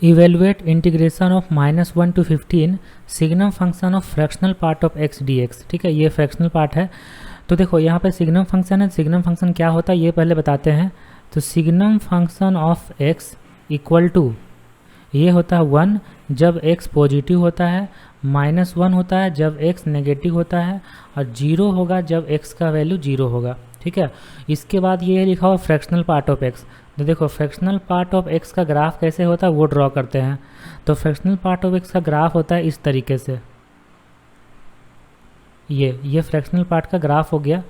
Evaluate integration of -1 to 15 signum function of fractional part of x dx। ठीक है, ये fractional part है। तो देखो यहाँ पे सिग्नम फंक्शन है, सिग्नम फंक्शन क्या होता है ये पहले बताते हैं। तो signum function of x equal to ये होता है 1 जब x पॉजिटिव होता है, -1 होता है जब x नेगेटिव होता है, और 0 होगा जब x का वैल्यू 0 होगा। ठीक है, इसके बाद ये लिखा हुआ फ्रैक्शनल पार्ट ऑफ x। तो देखो फ्रैक्शनल पार्ट ऑफ x का ग्राफ कैसे होता है वो ड्रॉ करते हैं। तो फ्रैक्शनल पार्ट ऑफ x का ग्राफ होता है इस तरीके से, ये फ्रैक्शनल पार्ट का ग्राफ हो गया।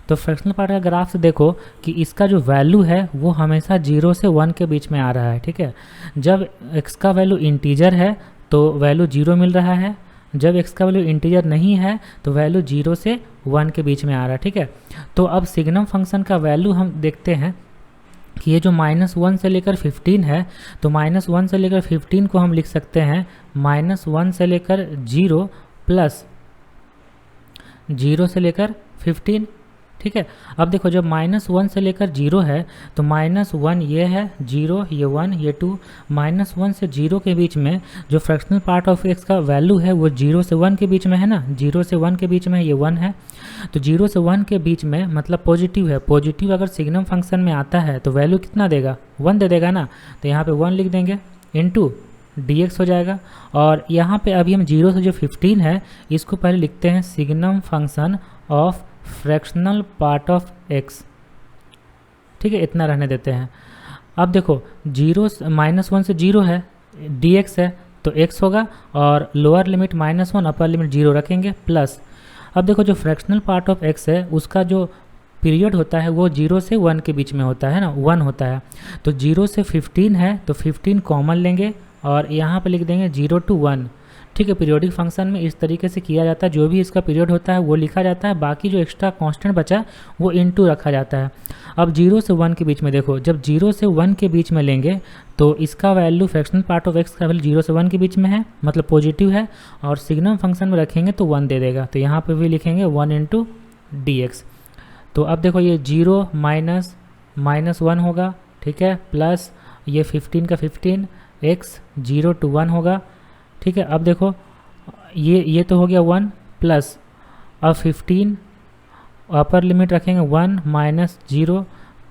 तो फ्रैक्शनल पार्ट का ग्राफ से देखो कि इसका जो वैल्यू है वो हमेशा 0 से 1 के बीच में आ रहा है। ठीक है, जब x का वैल्यू इंटीजर है तो वैल्यू 0 मिल रहा है, जब x का वैल्यू इंटीजर नहीं है तो वैल्यू 0 से 1 के बीच में आ रहा है। ठीक है, तो अब सिग्नम फंक्शन का वैल्यू हम देखते हैं कि ये जो -1 से लेकर 15 है, तो -1 से लेकर 15 को हम लिख सकते हैं -1 से लेकर 0 प्लस 0 से लेकर 15। ठीक है, अब देखो जब -1 से लेकर 0 है तो -1 ये है, 0 ये 1 ये 2, -1 से 0 के बीच में जो फ्रैक्शनल पार्ट ऑफ x का वैल्यू है वो 0 से 1 के बीच में है ना, 0 से 1 के बीच में ये 1 है। तो 0 से 1 के बीच में मतलब पॉजिटिव है, पॉजिटिव अगर सिग्नम फंक्शन में आता है तो वैल्यू कितना देगा, 1 दे देगा ना। तो यहाँ पे 1 लिख देंगे इनटू dx हो जाएगा। और यहाँ पे अभी हम 0 से जो 15 है इसको पहले लिखते हैं signum function of fractional part of x। ठीक है, इतना रहने देते हैं। अब देखो -1 से 0 है, dx है तो x होगा, और लोअर लिमिट -1 अपर लिमिट 0 रखेंगे प्लस। अब देखो जो फ्रैक्शनल पार्ट ऑफ x है उसका जो पीरियड होता है वो 0 से 1 के बीच में होता है ना, 1 होता है। तो 0 से 15 है तो 15 कॉमन लेंगे और यहाँ पे लिख देंगे 0 to 1। ठीक है, पीरियोडिक फंक्शन में इस तरीके से किया जाता है, जो भी इसका पीरियड होता है वो लिखा जाता है, बाकी जो एक्स्ट्रा कांस्टेंट बचा वो इनटू रखा जाता है। अब 0 से 1 के बीच में देखो, जब 0 से 1 के बीच में लेंगे तो इसका value fractional part of x का वैल्यू 0 से 1 के बीच में है मतलब पॉजिटिव है, और सिग्नम फंक्शन में रखेंगे तो 1 दे देगा। तो यहाँ पर भी लिखेंगे 1 इंटू dx। तो अब देखो ये 0 माइनस 1 होगा, ठीक है, प्लस ये 15 का 15 x 0 to 1 होगा। ठीक है, अब देखो ये तो हो गया 1 प्लस, अब 15 अपर लिमिट रखेंगे 1 माइनस 0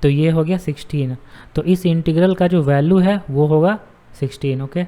तो ये हो गया 16। तो इस इंटीग्रल का जो वैल्यू है वो होगा 16। ओके।